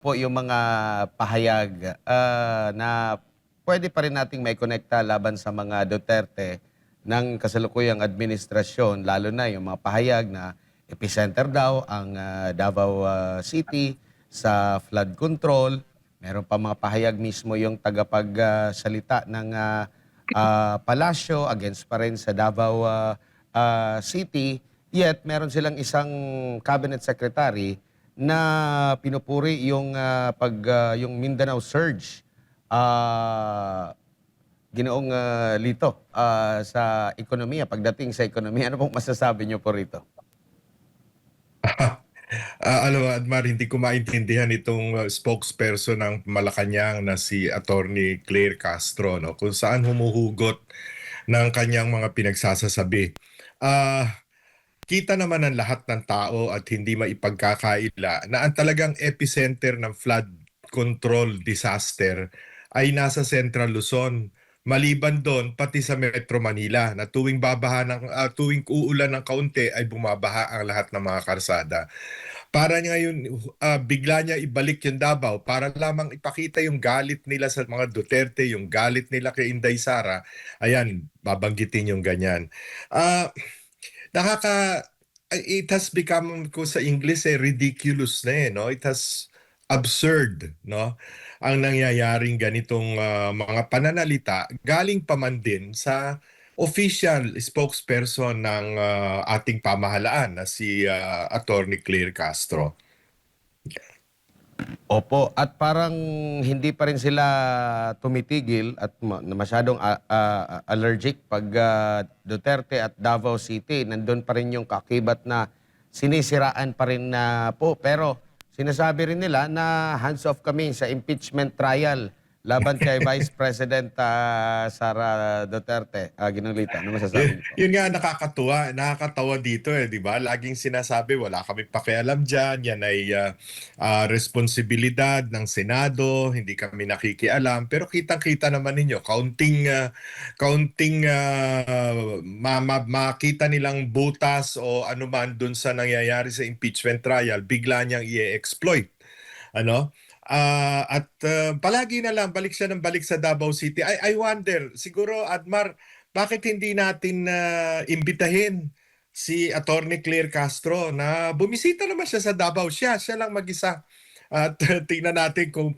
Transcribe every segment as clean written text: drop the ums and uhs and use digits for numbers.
po yung mga pahayag na pwede pa rin nating maikonekta laban sa mga Duterte ng kasalukuyang administrasyon, lalo na yung mga pahayag na epicenter daw ang Davao City sa flood control. Meron pa mga pahayag mismo yung tagapagsalita ng palasyo against pa rin sa Davao City. Yet meron silang isang cabinet secretary na pinupuri yung yung Mindanao Surge, Ginoong Lito, sa ekonomiya, pagdating sa ekonomiya. Ano pong masasabi niyo po rito? Alam mo, Admar, hindi ko maintindihan itong spokesperson ng Malacanang na si Attorney Claire Castro, no? Kung saan humuhugot ng kanyang mga pinagsasasabi. Ah, kita naman ng lahat ng tao at hindi maipagkakaila na ang talagang epicenter ng flood control disaster ay nasa Central Luzon. Maliban doon, pati sa Metro Manila na tuwing uulan ng kaunti ay bumabaha ang lahat ng mga karsada. Para ngayon, bigla niya ibalik yung Davao para lamang ipakita yung galit nila sa mga Duterte, yung galit nila kay Inday Sara. Ayan, babanggitin yung ganyan. Ah, nakaka it has become ko sa English ridiculous na no? It has absurd, no? Ang nangyayaring ganitong mga pananalita galing pa man din sa official spokesperson ng ating pamahalaan na si Attorney Claire Castro. Opo, at parang hindi pa rin sila tumitigil at masyadong allergic pag Duterte at Davao City. Nandun pa rin yung kakibat na sinisiraan pa rin na po. Pero sinasabi rin nila na hands off kami sa impeachment trial laban kay Vice President Sara Duterte. Ginulita, ano masasabi niyo po? Yun nga nakakatawa dito di ba? Laging sinasabi wala kami pakialam diyan, yan ay responsibilidad ng Senado, hindi kami nakikialam. Pero kitang-kita naman ninyo, makita nilang butas o anuman dun sa nangyayari sa impeachment trial, bigla niyang i-exploit. Ano? Palagi na lang balik siya ng balik sa Davao City. I wonder, siguro Admar, bakit hindi natin imbitahin si Attorney Claire Castro na bumisita naman siya sa Davao. Siya lang mag-isa. At tingnan natin kung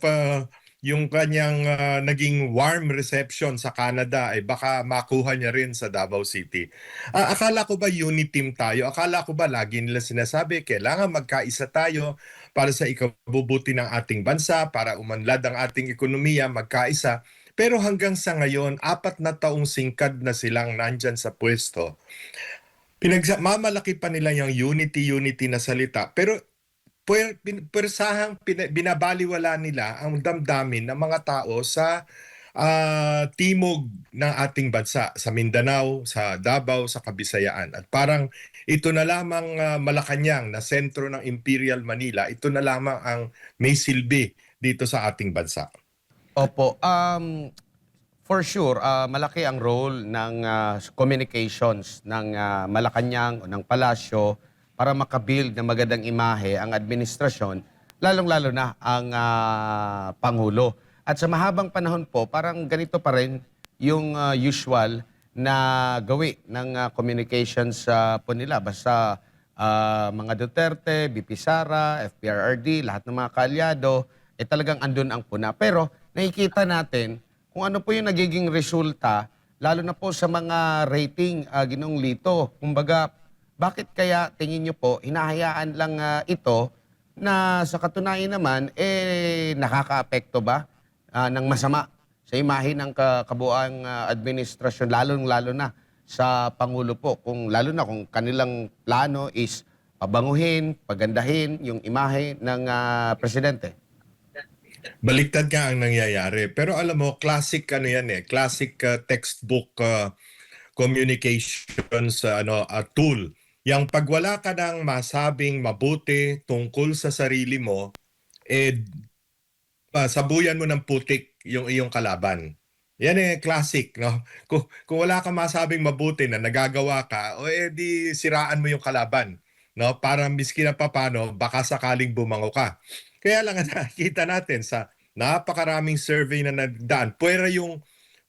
yung kanyang naging warm reception sa Canada ay baka makuha niya rin sa Davao City. Akala ko ba unity team tayo? Akala ko ba lagi nila sinasabi kailangan magkaisa tayo para sa ikabubuti ng ating bansa, para umanlad ang ating ekonomiya, magkaisa. Pero hanggang sa ngayon, 4 na taong singkad na silang nandyan sa pwesto. Mamalaki pa nila yung unity na salita. Pero binabaliwala nila ang damdamin ng mga tao sa timog ng ating bansa, sa Mindanao, sa Davao, sa Kabisayaan. At parang ito na lamang Malacanang na sentro ng Imperial Manila, ito na lamang ang may silbi dito sa ating bansa. Opo, for sure, malaki ang role ng communications ng Malacanang o ng Palasyo para makabuild ng magandang imahe ang administrasyon, lalong-lalo na ang Pangulo. At sa mahabang panahon po, parang ganito pa rin yung usual na gawi ng communications po nila. Basta mga Duterte, BP Sara, FPRRD, lahat ng mga kaalyado, talagang andun ang puna. Pero nakikita natin kung ano po yung nagiging resulta, lalo na po sa mga rating, Ginong Lito. Kumbaga, bakit kaya tingin nyo po, hinahayaan lang ito na sa katunayan naman, nakaka-apekto ba ng masama sa imahe ng kabuuang administrasyon, lalo na sa Pangulo po, lalo na kung kanilang plano is pabanguhin, pagandahin yung imahe ng presidente. Baliktad nga ang nangyayari. Pero alam mo, classic classic textbook communications tool. Yang pag wala ka nang masabing mabuti tungkol sa sarili mo, sabuyan mo ng putik yung iyong kalaban. Yan classic, no? Kung wala kang masabing mabuti na nagagawa ka, di siraan mo yung kalaban, no? Para miski na papano, baka sakaling bumango ka. Kaya lang ang nakikita natin sa napakaraming survey na nagdaan, puwera yung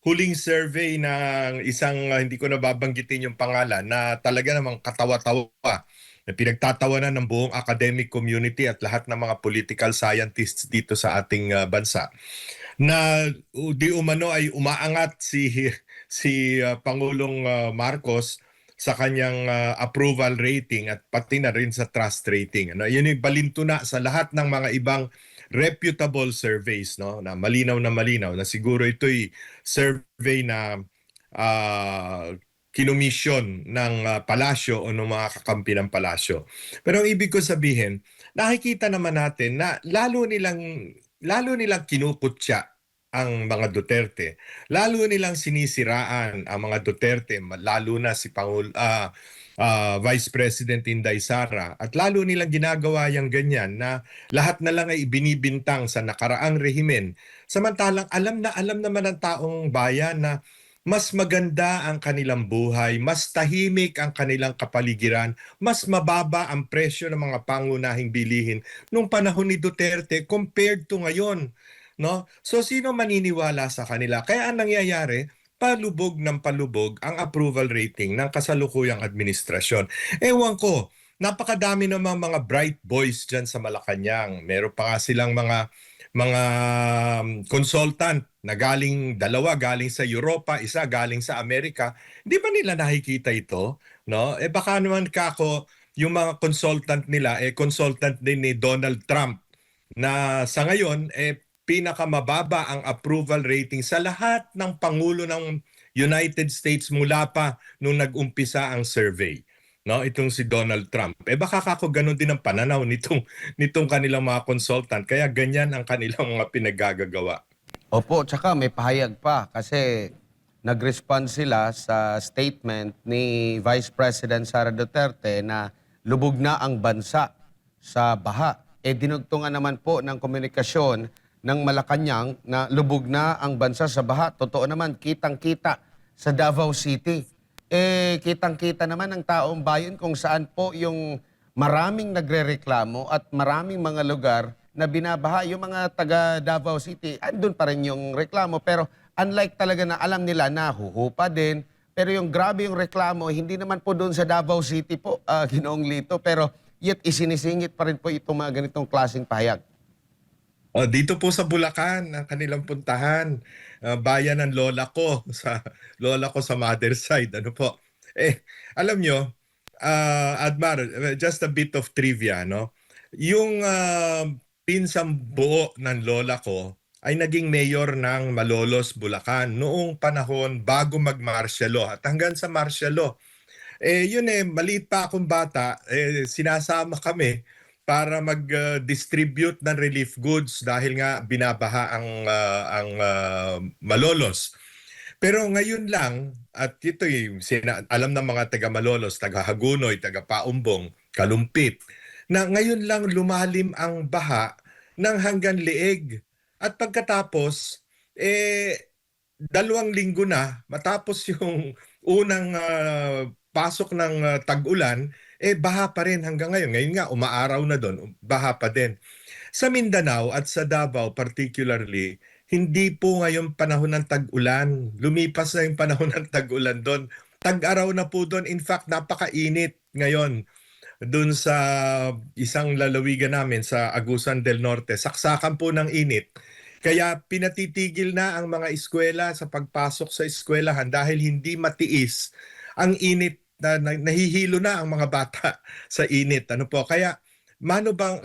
huling survey ng isang hindi ko nababanggitin yung pangalan na talaga namang katawa-tawa na pinagtatawanan ng buong academic community at lahat ng mga political scientists dito sa ating bansa na di umano ay umaangat si Pangulong Marcos sa kanyang approval rating at pati na rin sa trust rating. Ano, yun yung balintuna sa lahat ng mga ibang reputable surveys, no, na malinaw na siguro ito'y survey na uh, kinomisyon ng palasyo o ng mga kakampi ng palasyo. Pero ang ibig ko sabihin, nakikita naman natin na lalo nilang kinukutya ang mga Duterte. Lalo nilang sinisiraan ang mga Duterte, lalo na si Vice President Inday Sara. At lalo nilang ginagawa yung ganyan na lahat na lang ay ibinibintang sa nakaraang rehimen. Samantalang alam naman ng taong bayan na mas maganda ang kanilang buhay, mas tahimik ang kanilang kapaligiran, mas mababa ang presyo ng mga pangunahing bilihin nung panahon ni Duterte compared to ngayon. No? So sino maniniwala sa kanila? Kaya ang nangyayari, palubog ng palubog ang approval rating ng kasalukuyang administrasyon. Ewan ko, napakadami namang mga bright boys dyan sa Malacanang. Meron pa nga silang mga consultant na dalawa galing sa Europa, isa galing sa Amerika. Hindi ba nila nakikita ito? No? Baka naman kako yung mga consultant nila consultant din ni Donald Trump na sa ngayon pinakamababa ang approval rating sa lahat ng pangulo ng United States mula pa nung nag-umpisa ang survey. No, itong si Donald Trump. Baka kako ganun din ang pananaw nitong kanilang mga consultant kaya ganyan ang kanilang mga pinaggagawa. Opo, tsaka may pahayag pa kasi nag-respond sila sa statement ni Vice President Sara Duterte na lubog na ang bansa sa baha. Dinugtungan naman po ng komunikasyon ng Malacanang na lubog na ang bansa sa baha. Totoo naman, kitang-kita sa Davao City. Kitang-kita naman ng taong bayan kung saan po yung maraming nagrereklamo at maraming mga lugar na binabaha. Yung mga taga Davao City, andun pa rin yung reklamo. Pero unlike talaga na alam nila na huhupa din. Pero yung grabe yung reklamo, hindi naman po doon sa Davao City po, Ginoong Lito. Pero yet isinisingit pa rin po itong mga ganitong klaseng pahayag. Dito po sa Bulacan, ang kanilang puntahan, bayan ng lola ko sa mother side. Ano po? Alam nyo, Admar, just a bit of trivia, no? Yung pinsang buo ng lola ko ay naging mayor ng Malolos, Bulacan noong panahon bago mag-martial law at hanggang sa martial law. Yun maliit pa akong bata, sinasama kami para mag-distribute ng relief goods dahil nga binabaha ang Malolos. Pero ngayon lang, at ito alam ng mga taga Malolos, taga Hagunoy, taga Paumbong, Kalumpit, na ngayon lang lumalim ang baha ng hanggang leeg. At pagkatapos, 2 linggo na matapos yung unang pasok ng tag-ulan, baha pa rin hanggang ngayon. Ngayon nga, umaaraw na doon, baha pa din. Sa Mindanao at sa Davao particularly, hindi po ngayon panahon ng tag-ulan. Lumipas na yung panahon ng tag-ulan doon. Tag-araw na po doon. In fact, napakainit ngayon doon sa isang lalawigan namin sa Agusan del Norte. Saksakan po ng init. Kaya pinatitigil na ang mga eskwela sa pagpasok sa eskwelahan dahil hindi matiis ang init nahihilo na ang mga bata sa init. Ano po? Kaya mano bang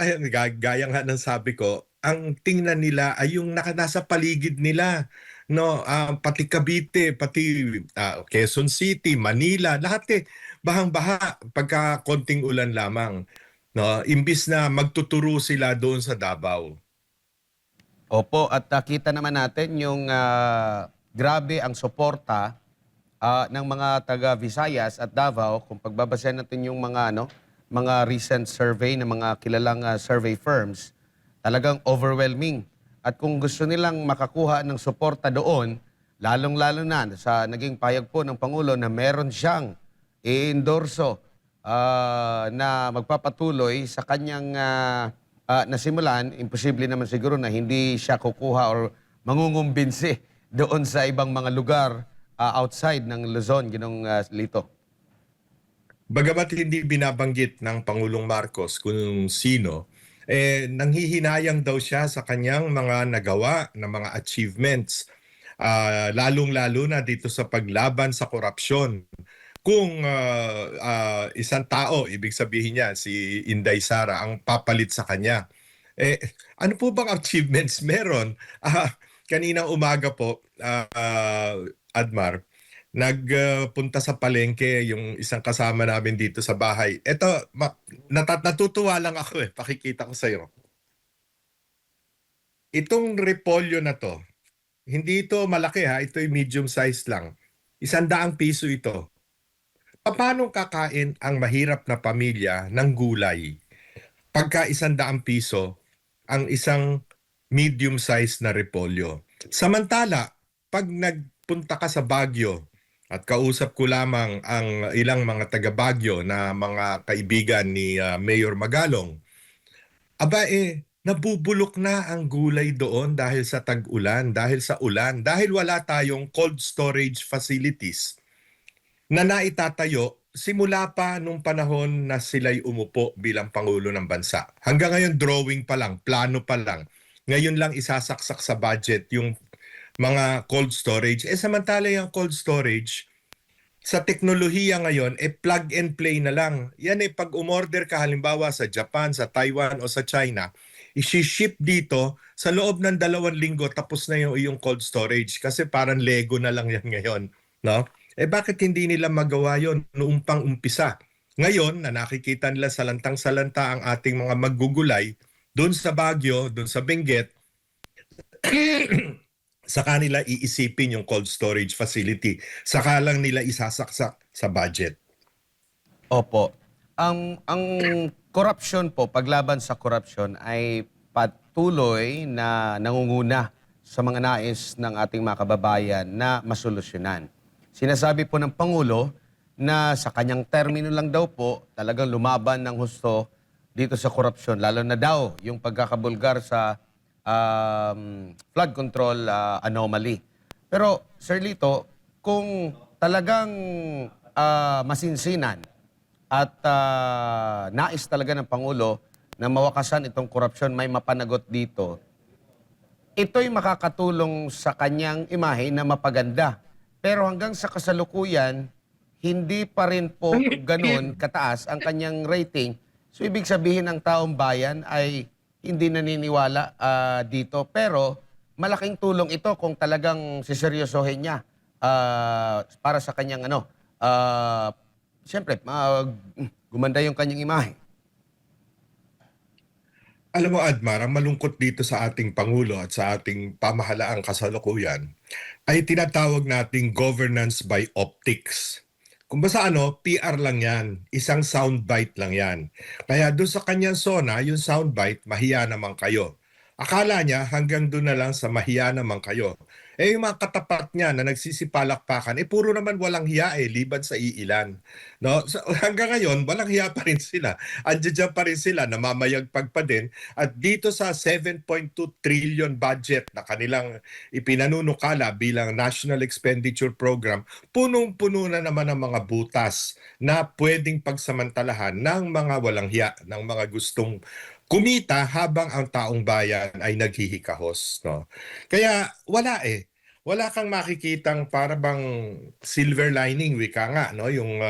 gaya nga ng sabi ko, ang tingnan nila ay yung nasa paligid nila. No, pati Cavite, pati Quezon City, Manila, lahat bahang-baha pagka konting ulan lamang. No, imbis na magtuturo sila doon sa Davao. Opo, at kita naman natin yung grabe ang suporta ng mga taga Visayas at Davao kung pagbabasehan natin yung mga recent survey ng mga kilalang survey firms, talagang overwhelming. At kung gusto nilang makakuha ng suporta doon, lalong-lalo na sa naging payag po ng Pangulo na meron siyang i-endorso na magpapatuloy sa kanyang nasimulan, imposible naman siguro na hindi siya kukuha or mangungumbinsi doon sa ibang mga lugar outside ng Luzon, Ginong Lito. Bagamat hindi binabanggit ng Pangulong Marcos kung sino, nanghihinayang daw siya sa kanyang mga nagawa na mga achievements, lalong-lalo na dito sa paglaban sa korupsyon. Kung isang tao, ibig sabihin niya, si Inday Sara, ang papalit sa kanya, ano po bang achievements meron? Kaninang umaga po, Admar, nagpunta sa palengke yung isang kasama namin dito sa bahay. Ito, natutuwa lang ako pakikita ko sa'yo. Itong repolyo na to, hindi ito malaki ito'y medium size lang. 100 piso ito. Paano kakain ang mahirap na pamilya ng gulay pagka 100 piso ang isang medium size na repolyo? Samantala, pag nagpunta ka sa Baguio at kausap ko lamang ang ilang mga taga Baguio na mga kaibigan ni Mayor Magalong, nabubulok na ang gulay doon dahil sa tag-ulan, dahil sa ulan, dahil wala tayong cold storage facilities na naitatayo simula pa nung panahon na sila'y umupo bilang Pangulo ng Bansa. Hanggang ngayon, drawing pa lang, plano pa lang. Ngayon lang isasaksak sa budget yung mga cold storage. Samantala yung cold storage, sa teknolohiya ngayon, plug and play na lang. Yan pag umorder ka halimbawa sa Japan, sa Taiwan o sa China, isi-ship dito, sa loob ng 2 linggo tapos na yung iyong cold storage kasi parang Lego na lang yan ngayon. No? Bakit hindi nila magawa yon noong pang-umpisa? Ngayon, na nakikita nila salantang-salanta ang ating mga maggugulay, doon sa Baguio, doon sa Benguet, sa kanila iisipin yung cold storage facility. Saka lang nila isasaksak sa budget. Opo. Ang corruption po, paglaban sa corruption ay patuloy na nangunguna sa mga nais ng ating mga kababayan na masolusyonan. Sinasabi po ng Pangulo na sa kanyang termino lang daw po talagang lumaban ng husto dito sa korupsyon, lalo na daw yung pagkakabulgar sa flood control anomaly. Pero Sir Lito, kung talagang masinsinan at nais talaga ng Pangulo na mawakasan itong korupsyon, may mapanagot dito, ito'y makakatulong sa kanyang imahe na mapaganda. Pero hanggang sa kasalukuyan, hindi pa rin po ganun kataas ang kanyang rating. So ibig sabihin ng taong bayan ay hindi naniniwala dito. Pero malaking tulong ito kung talagang siseryosohin niya para sa kanyang siyempre, gumanda yung kanyang imahe. Alam mo, Admar, ang malungkot dito sa ating Pangulo at sa ating pamahalaang kasalukuyan ay tinatawag nating governance by optics. Kung basta PR lang yan. Isang soundbite lang yan. Kaya doon sa kanyang sona, yung soundbite, mahiya naman kayo. Akala niya hanggang doon na lang sa mahiya naman kayo. Yung mga katapat niya na nagsisipalakpakan, puro naman walang hiya liban sa iilan. No? So, hanggang ngayon, walang hiya pa rin sila. Andiyan pa rin sila, namamayagpag pa din. At dito sa 7.2 trillion budget na kanilang ipinanunukala bilang National Expenditure Program, punong-puno na naman ang mga butas na pwedeng pagsamantalahan ng mga walang hiya, ng mga gustong kumita habang ang taong bayan ay naghihikahos. No? Kaya wala wala kang makikitang para bang silver lining, wika nga, no? Yung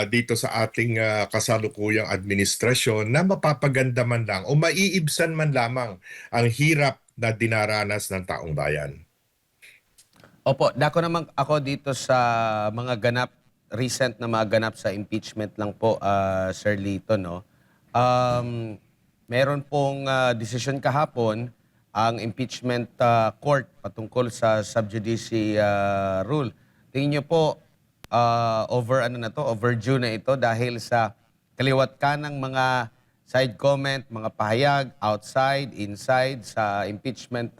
dito sa ating kasalukuyang administrasyon na mapapaganda man lang o maiibsan man lamang ang hirap na dinaranas ng taong bayan. Opo, dako naman ako dito sa mga recent na mga ganap sa impeachment lang po, Sir Lito, no? Meron pong desisyon kahapon ang impeachment court patungkol sa sub judice rule. Tingin niyo po, overdue na ito dahil sa kaliwat kanang mga side comment, mga pahayag, outside, inside, sa impeachment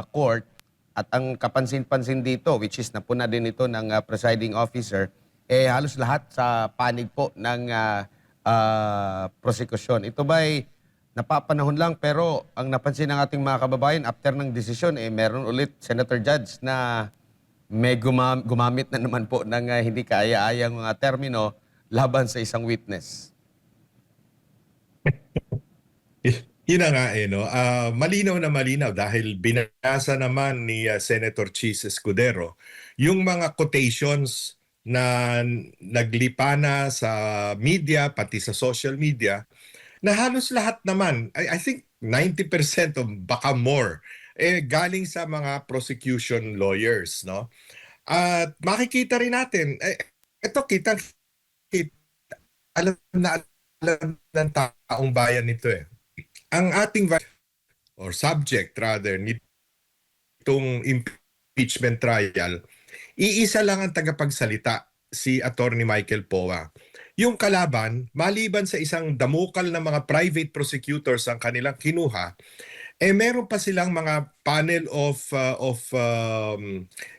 court. At ang kapansin-pansin dito, which is napuna din ito ng presiding officer, halos lahat sa panig po ng prosekusyon. Ito ba'y napapanahon lang pero ang napansin ng ating mga kababayan after ng desisyon meron ulit Senator Judge na may gumamit na naman po ng hindi kaaya-ayang mga termino laban sa isang witness. Yun na nga no. Malinaw na malinaw dahil binasa naman ni Senator Chis Escudero yung mga quotations na naglipana sa media, pati sa social media, na halos lahat naman, I think 90% o baka more, galing sa mga prosecution lawyers, no? At makikita rin natin, ito alam na alam ng taong bayan nito eh. Ang ating or subject rather nitong impeachment trial, iisa lang ang tagapagsalita, si Attorney Michael Poa. Yung kalaban, maliban sa isang damukal na mga private prosecutors ang kanilang kinuha, meron pa silang mga panel of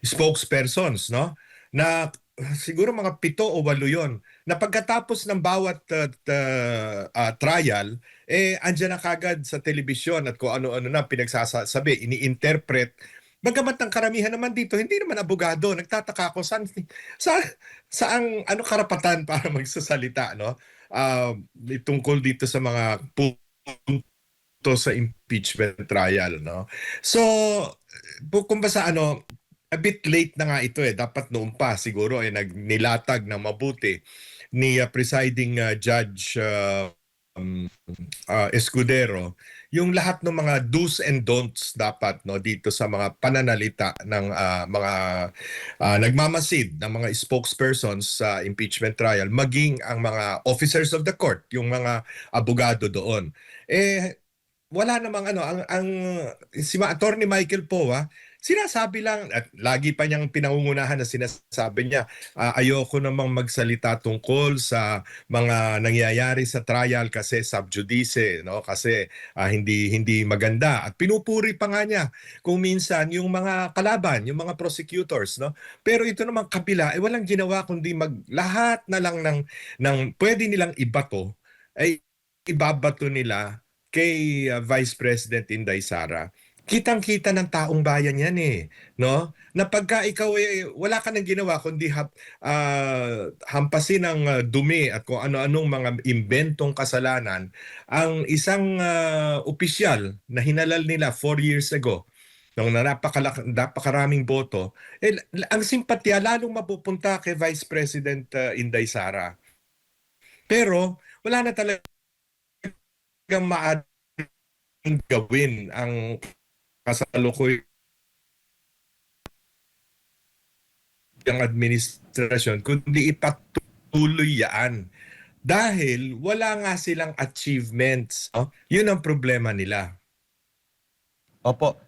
spokespersons, no? Na siguro mga 7 o 8 yon. Na pagkatapos ng bawat trial, andyan na kagad sa telebisyon at kung ano-ano na pinagsasabi, ini-interpret. Bagamat ang karamihan naman dito, hindi naman abogado. Nagtataka ako saang ano karapatan para magsasalita, no? Tungkol dito sa mga punto sa impeachment trial, no? So, kung basta a bit late na nga ito dapat noon pa siguro nilatag na mabuti ni presiding judge Escudero yung lahat ng mga do's and don'ts dapat dito sa mga pananalita ng mga nagmamasid ng mga spokespersons sa impeachment trial, maging ang mga officers of the court, yung mga abogado doon. Wala namang ang si Attorney Michael Poa, sinasabi lang at lagi pa niyang pinangungunahan na sinasabi niya, ayoko namang magsalita tungkol sa mga nangyayari sa trial kasi sub judice, no? Kasi hindi maganda, at pinupuri pa nga niya kung minsan yung mga kalaban, yung mga prosecutors, no? Pero ito namang kabila walang ginawa kundi lahat na lang ng pwede nilang ibato ay ibabato nila kay Vice President Inday Sara. Kitang-kita ng taong bayan yan no? Na pagka ikaw wala ka nang ginawa kundi hampasin ng dumi at kung ano-anong mga imbentong kasalanan, ang isang opisyal na hinalal nila 4 years ago, nung napakaraming boto, ang simpatya lalong mapupunta kay Vice President Inday Sara. Pero wala na talagang maaaring gawin ang kasalukuyang administrasyon kundi ipatuloy yan. Dahil wala nga silang achievements. Yun ang problema nila. Opo.